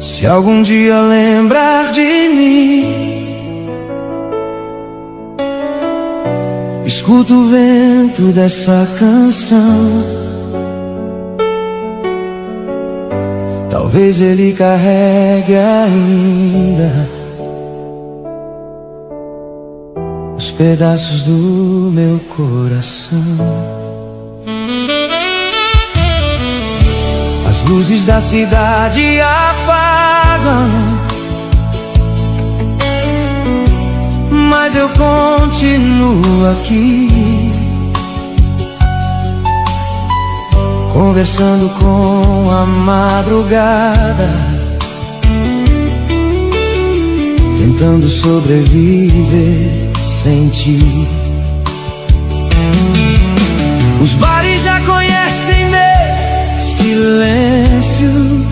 Se algum dia lembrar de mim, escuto o vento dessa canção. Talvez ele carregue ainda os pedaços do meu coração. As luzes da cidade apagam, mas eu continuo aqui, conversando com a madrugada, tentando sobreviver sem ti. Os bares já conhecem meu silêncio,